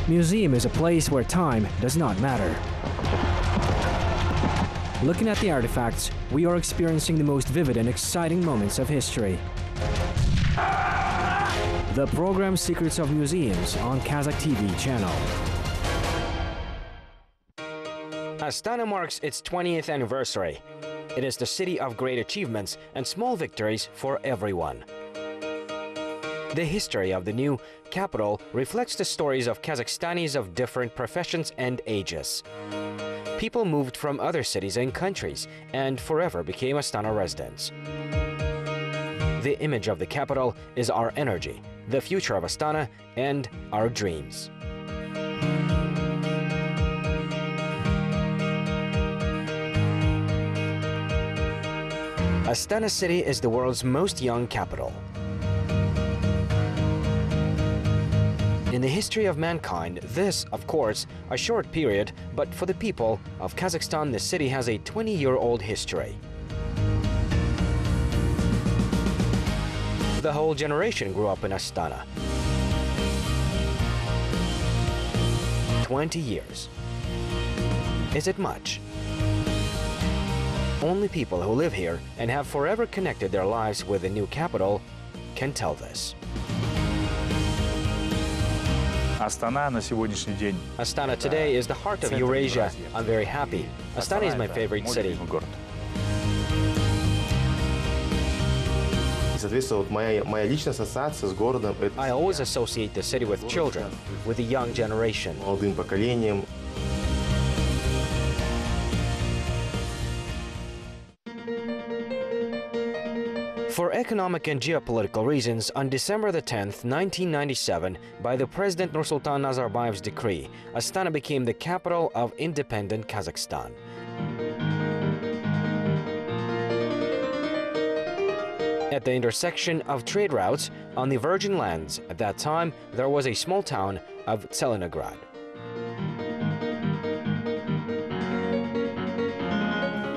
Museum is a place where time does not matter. Looking at the artifacts, we are experiencing the most vivid and exciting moments of history. The program Secrets of Museums on Kazakh TV channel. Astana marks its 20th anniversary. It is the city of great achievements and small victories for everyone. The history of the new capital reflects the stories of Kazakhstanis of different professions and ages. People moved from other cities and countries and forever became Astana residents. The image of the capital is our energy, the future of Astana, and our dreams. Astana city is the world's most young capital. In the history of mankind, this, of course, a short period, but for the people of Kazakhstan, the city has a 20-year-old history. The whole generation grew up in Astana. 20 years. Is it much? Only people who live here and have forever connected their lives with the new capital can tell this. Astana today is the heart of Eurasia. I'm very happy. Astana is my favorite city. I always associate the city with children, with the young generation. For economic and geopolitical reasons, on December the 10th, 1997, by the President Nursultan Nazarbayev's decree, Astana became the capital of independent Kazakhstan. At the intersection of trade routes on the Virgin Lands, at that time, there was a small town of Tselenograd.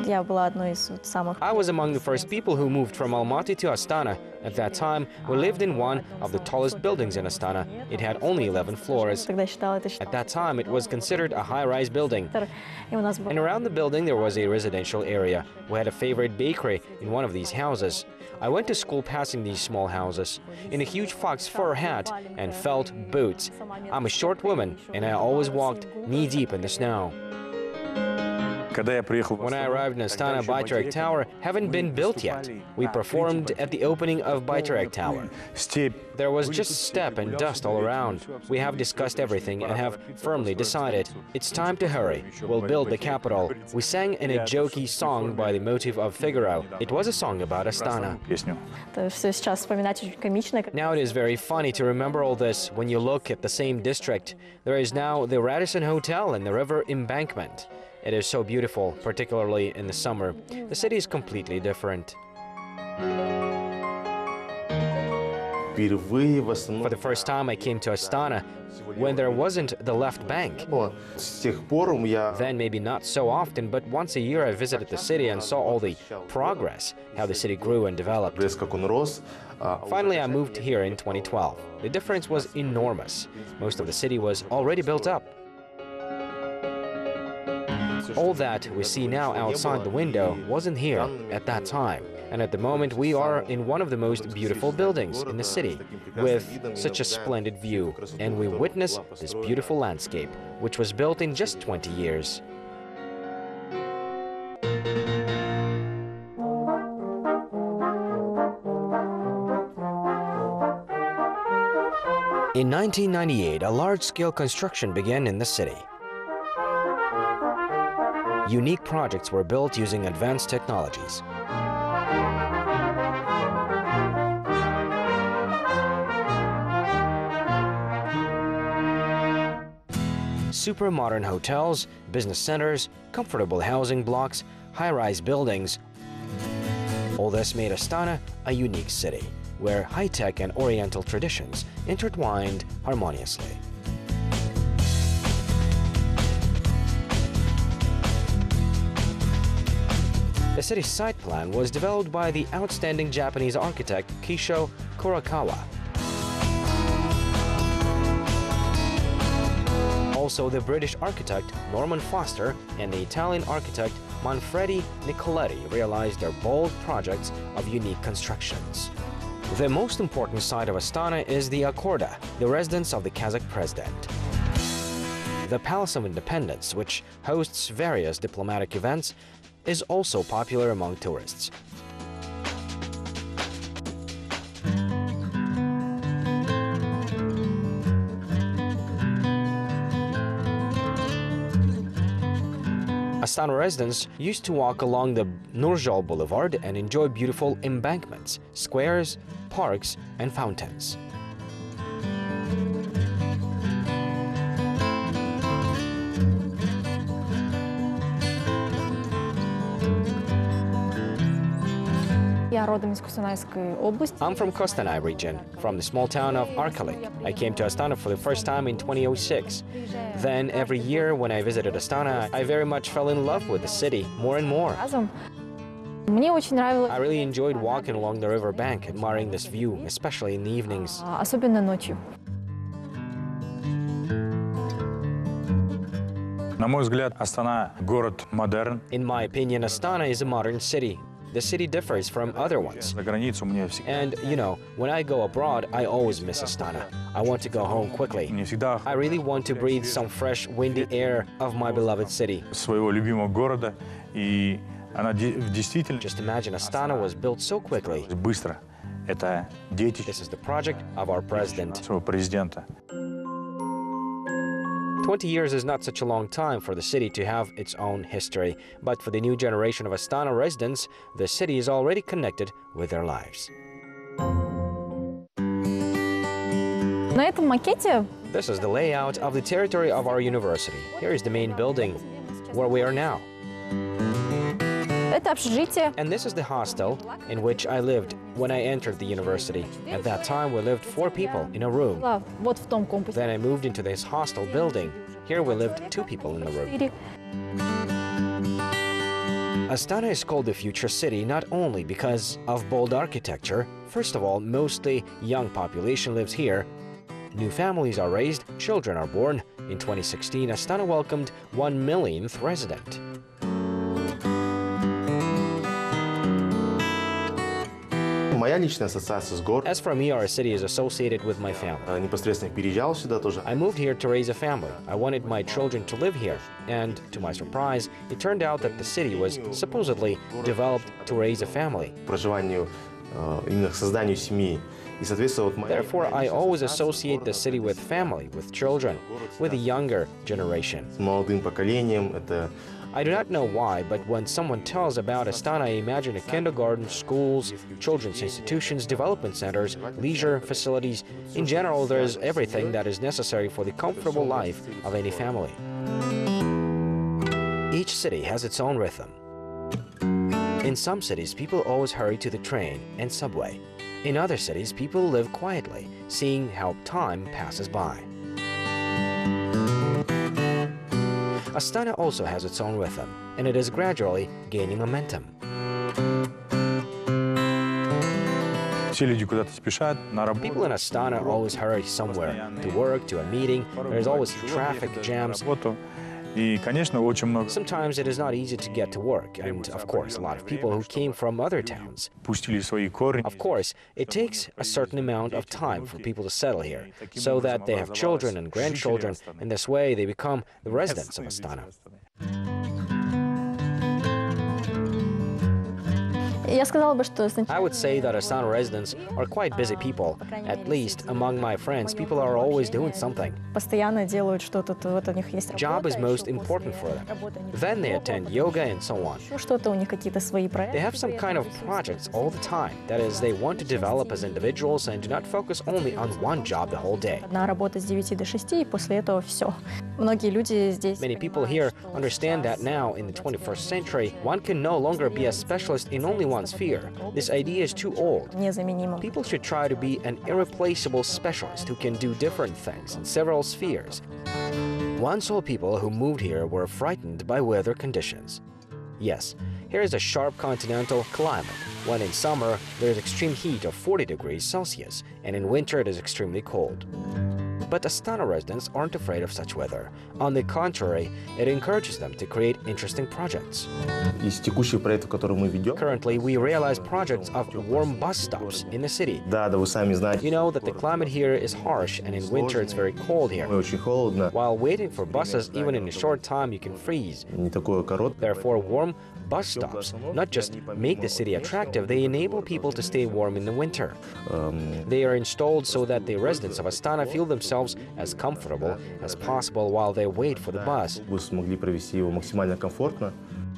I was among the first people who moved from Almaty to Astana. At that time, we lived in one of the tallest buildings in Astana. It had only 11 floors. At that time, it was considered a high-rise building. And around the building, there was a residential area. We had a favorite bakery in one of these houses. I went to school passing these small houses, in a huge fox fur hat and felt boots. I'm a short woman, and I always walked knee-deep in the snow. When I arrived in Astana, Bayterak Tower haven't been built yet. We performed at the opening of Bayterak Tower. There was just steppe and dust all around. We have discussed everything and have firmly decided. It's time to hurry. We'll build the capital. We sang in a jokey song by the motive of Figaro. It was a song about Astana. Now it is very funny to remember all this when you look at the same district. There is now the Radisson Hotel and the river embankment. It is so beautiful, particularly in the summer. The city is completely different. For the first time, I came to Astana when there wasn't the left bank. Then maybe not so often, but once a year I visited the city and saw all the progress, how the city grew and developed. Finally, I moved here in 2012. The difference was enormous. Most of the city was already built up. All that we see now outside the window wasn't here at that time. And at the moment we are in one of the most beautiful buildings in the city, with such a splendid view. And we witness this beautiful landscape, which was built in just 20 years. In 1998, a large-scale construction began in the city. Unique projects were built using advanced technologies. Super modern hotels, business centers, comfortable housing blocks, high-rise buildings. All this made Astana a unique city, where high-tech and oriental traditions intertwined harmoniously. The city's site plan was developed by the outstanding Japanese architect Kisho Kurakawa. Also, the British architect Norman Foster and the Italian architect Manfredi Nicoletti realized their bold projects of unique constructions. The most important site of Astana is the Akorda, the residence of the Kazakh president. The Palace of Independence, which hosts various diplomatic events, is also popular among tourists. Astana residents used to walk along the Nurjol Boulevard and enjoy beautiful embankments, squares, parks, and fountains. I'm from Kostanay region, from the small town of Arkalik. I came to Astana for the first time in 2006. Then every year when I visited Astana, I very much fell in love with the city more and more. I really enjoyed walking along the river bank, admiring this view, especially in the evenings. In my opinion, Astana is a modern city. The city differs from other ones. And, you know, when I go abroad, I always miss Astana. I want to go home quickly. I really want to breathe some fresh, windy air of my beloved city. Just imagine Astana was built so quickly. This is the project of our president. 20 years is not such a long time for the city to have its own history, but for the new generation of Astana residents, the city is already connected with their lives. This is the layout of the territory of our university. Here is the main building, where we are now. And this is the hostel in which I lived when I entered the university. At that time, we lived 4 people in a room. Then I moved into this hostel building. Here we lived 2 people in the room. Astana is called the future city not only because of bold architecture. First of all, mostly young population lives here. New families are raised, children are born. In 2016, Astana welcomed 1 millionth resident. As for me, our city is associated with my family. I moved here to raise a family. I wanted my children to live here. And, to my surprise, it turned out that the city was supposedly developed to raise a family. Therefore, I always associate the city with family, with children, with the younger generation. I do not know why, but when someone tells about Astana, I imagine a kindergarten, schools, children's institutions, development centers, leisure facilities. In general, there is everything that is necessary for the comfortable life of any family. Each city has its own rhythm. In some cities, people always hurry to the train and subway. In other cities, people live quietly, seeing how time passes by. Astana also has its own rhythm, and it is gradually gaining momentum. People in Astana always hurry somewhere, to work, to a meeting. There's always traffic jams. Sometimes it is not easy to get to work, and of course, a lot of people who came from other towns. Of course, it takes a certain amount of time for people to settle here, so that they have children and grandchildren. In this way, they become the residents of Astana. I would say that Astana residents are quite busy people. At least among my friends, people are always doing something. Job is most important for them. Then they attend yoga and so on. They have some kind of projects all the time. That is, they want to develop as individuals and do not focus only on one job the whole day. Many people here understand that now, in the 21st century, one can no longer be a specialist in only one sphere. This idea is too old. People should try to be an irreplaceable specialist who can do different things in several spheres. Once all people who moved here were frightened by weather conditions. Yes, here is a sharp continental climate, when in summer there is extreme heat of 40 degrees Celsius, and in winter it is extremely cold. But Astana residents aren't afraid of such weather. On the contrary, it encourages them to create interesting projects. Из текущих проектов, которые мы ведем, Currently, we realize projects of warm bus stops in the city. да, вы сами знаете, You know that the climate here is harsh, and in winter it's very cold here. очень холодно, While waiting for buses, even in a short time, you can freeze. не такое короткое. Therefore, warm bus stops not just make the city attractive, they enable people to stay warm in the winter. They are installed so that the residents of Astana feel themselves as comfortable as possible while they wait for the bus. Вы смогли провести его максимально комфортно.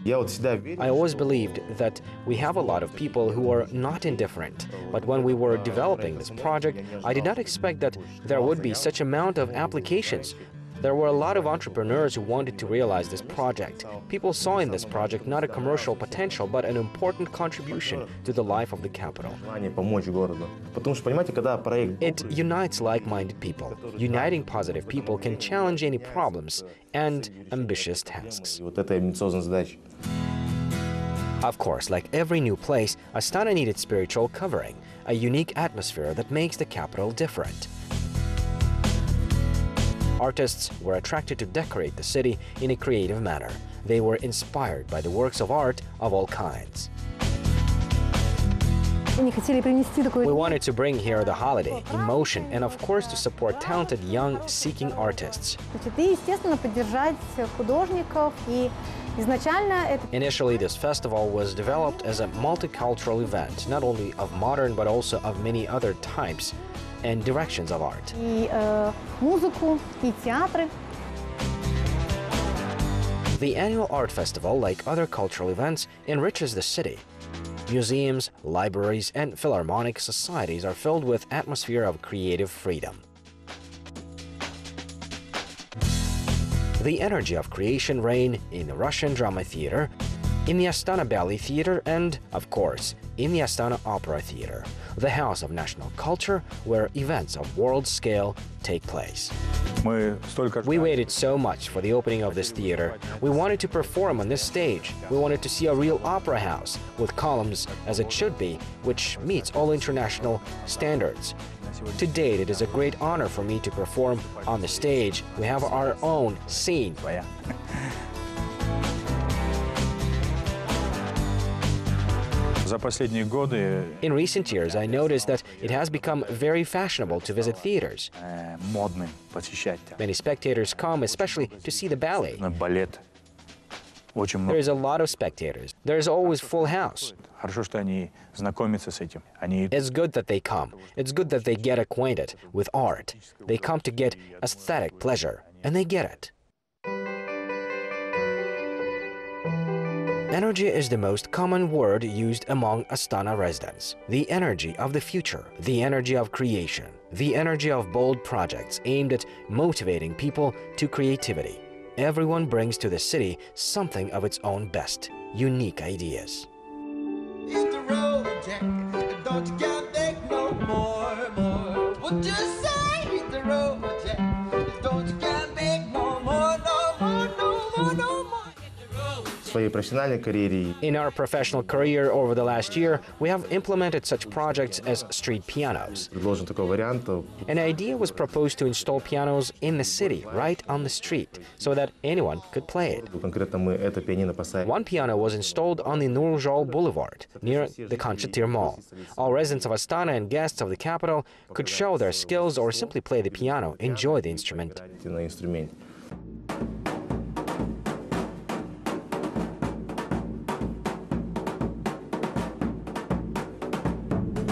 Я вот всегда верил, I always believed that we have a lot of people who are not indifferent. But when we were developing this project, I did not expect that there would be such amount of applications. There were a lot of entrepreneurs who wanted to realize this project. People saw in this project not a commercial potential, but an important contribution to the life of the capital. желание помочь городу. Потому что, понимаете, когда проект It unites like-minded people. Uniting positive people can challenge any problems and ambitious tasks. вот эта амбициозная задача. Of course, like every new place, Astana needed spiritual covering, a unique atmosphere that makes the capital different. Artists were attracted to decorate the city in a creative manner. They were inspired by the works of art of all kinds. We wanted to bring here the holiday, emotion, and of course to support talented young seeking artists. Initially, this festival was developed as a multicultural event, not only of modern but also of many other types and directions of art. The annual art festival, like other cultural events, enriches the city. Museums, libraries, and philharmonic societies are filled with atmosphere of creative freedom. The energy of creation reign in the Russian Drama Theater, in the Astana Ballet Theater, and, of course, in the Astana Opera Theater, the house of national culture where events of world scale take place. We waited so much for the opening of this theater. We wanted to perform on this stage. We wanted to see a real opera house with columns as it should be, which meets all international standards. To date, it is a great honor for me to perform on the stage. We have our own scene. In recent years, I noticed that it has become very fashionable to visit theaters. Many spectators come, especially to see the ballet. There is a lot of spectators. There is always full house. It's good that they come. It's good that they get acquainted with art. They come to get aesthetic pleasure, and they get it. Energy is the most common word used among Astana residents. The energy of the future, the energy of creation, the energy of bold projects aimed at motivating people to creativity. Everyone brings to the city something of its own best, unique ideas. Hit the road, Jack. Don't you get back no more. What you say? Hit the road, Jack. Don't you get back no more. In our professional career over the last year, we have implemented such projects as street pianos. An idea was proposed to install pianos in the city, right on the street, so that anyone could play it. One piano was installed on the Nurjol Boulevard, near the Khanchatyr Mall. All residents of Astana and guests of the capital could show their skills or simply play the piano, enjoy the instrument.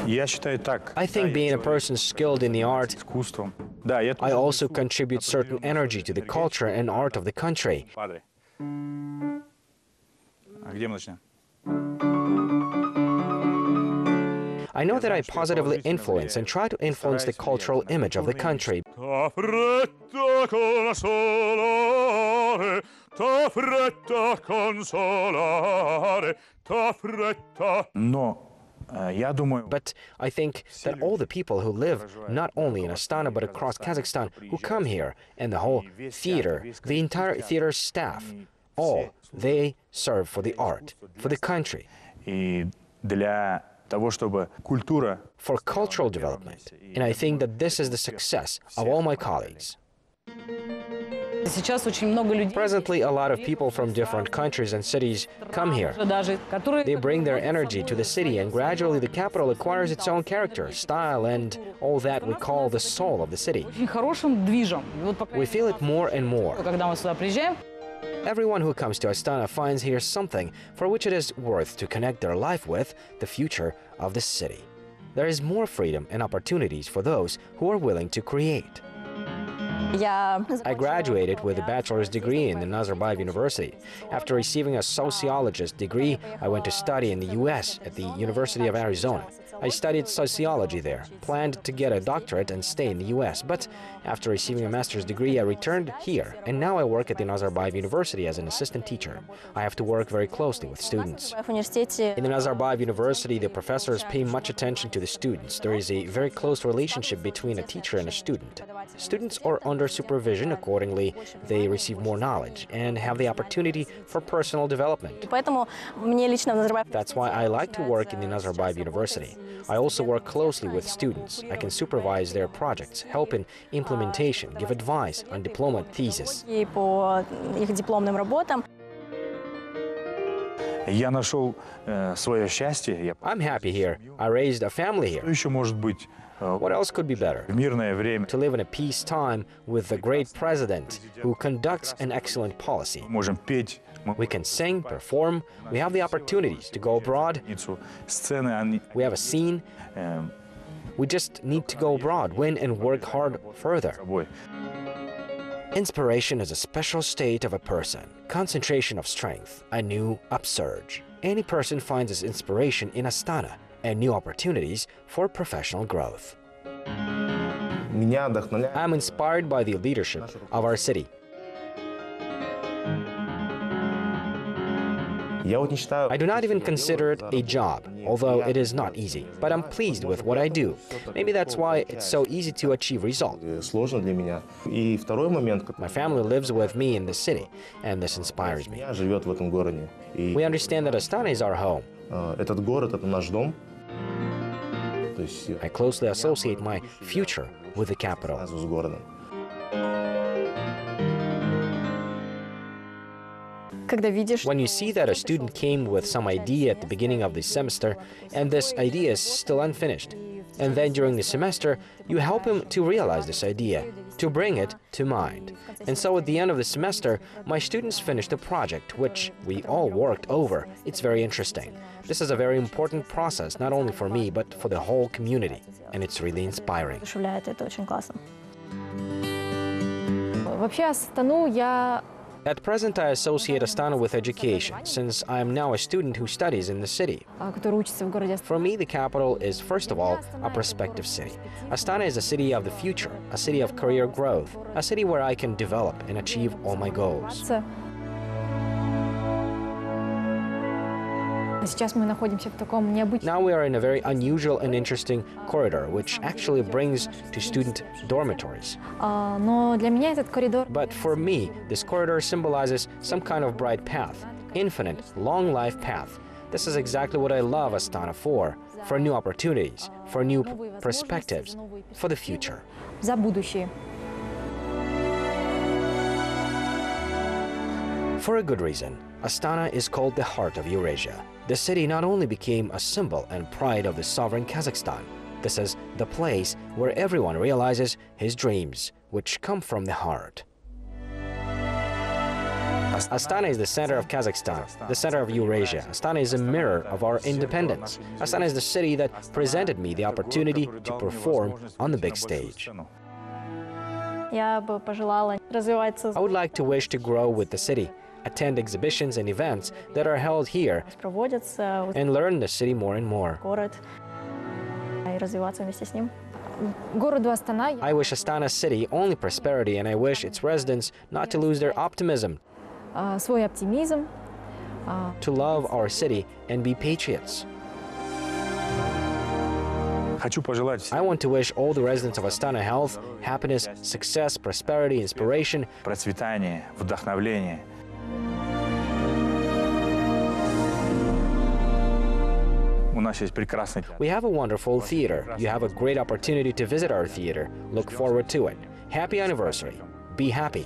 I think being a person skilled in the art, I also contribute certain energy to the culture and art of the country. I know that I positively influence and try to influence the cultural image of the country. But I think that all the people who live not only in Astana but across Kazakhstan who come here, and the whole theater, the entire theater staff, all they serve for the art, for the country. for cultural development. And I think that this is the success of all my colleagues. Presently, a lot of people from different countries and cities come here. They bring their energy to the city, and gradually the capital acquires its own character, style, and all that we call the soul of the city. We feel it more and more. Everyone who comes to Astana finds here something for which it is worth to connect their life with, the future of the city. There is more freedom and opportunities for those who are willing to create. I graduated with a bachelor's degree in the Nazarbayev University. After receiving a sociologist degree, I went to study in the U.S. at the University of Arizona. I studied sociology there, planned to get a doctorate and stay in the U.S., but after receiving a master's degree, I returned here, and now I work at the Nazarbayev University as an assistant teacher. I have to work very closely with students. In the Nazarbayev University, the professors pay much attention to the students. There is a very close relationship between a teacher and a student. Students are under supervision, accordingly, they receive more knowledge and have the opportunity for personal development. That's why I like to work in the Nazarbayev University. I also work closely with students. I can supervise their projects, help in implementation, give advice on diploma thesis. I'm happy here. I raised a family here. What else could be better? To live in a peace time with the great president who conducts an excellent policy. We can sing, perform, we have the opportunities to go abroad. We have a scene. We just need to go abroad, win and work hard further. Inspiration is a special state of a person, concentration of strength, a new upsurge. Any person finds his inspiration in Astana and new opportunities for professional growth. I'm inspired by the leadership of our city. I do not even consider it a job, although it is not easy, but I'm pleased with what I do. Maybe that's why it's so easy to achieve results. My family lives with me in the city, and this inspires me. We understand that Astana is our home. I closely associate my future with the capital. When you see that a student came with some idea at the beginning of the semester, and this idea is still unfinished, and then during the semester, you help him to realize this idea, to bring it to mind. And so at the end of the semester, my students finished a project which we all worked over. It's very interesting. This is a very important process, not only for me, but for the whole community, and it's really inspiring. At present, I associate Astana with education, since I am now a student who studies in the city. For me, the capital is, first of all, a prospective city. Astana is a city of the future, a city of career growth, a city where I can develop and achieve all my goals. Now we are in a very unusual and interesting corridor, which actually brings to student dormitories. But for me, this corridor symbolizes some kind of bright path, infinite, long life path. This is exactly what I love Astana for new opportunities, for new perspectives, for the future. For a good reason, Astana is called the heart of Eurasia. The city not only became a symbol and pride of the sovereign Kazakhstan, this is the place where everyone realizes his dreams, which come from the heart. Astana is the center of Kazakhstan, the center of Eurasia. Astana is a mirror of our independence. Astana is the city that presented me the opportunity to perform on the big stage. I would like to wish to grow with the city, attend exhibitions and events that are held here, and learn the city more and more. I wish Astana city only prosperity, and I wish its residents not to lose their optimism, to love our city and be patriots. I want to wish all the residents of Astana health, happiness, success, prosperity, inspiration, У нас есть прекрасный театр. We have a wonderful theater. You have a great opportunity to visit our theater. Look forward to it. Happy anniversary. Be happy.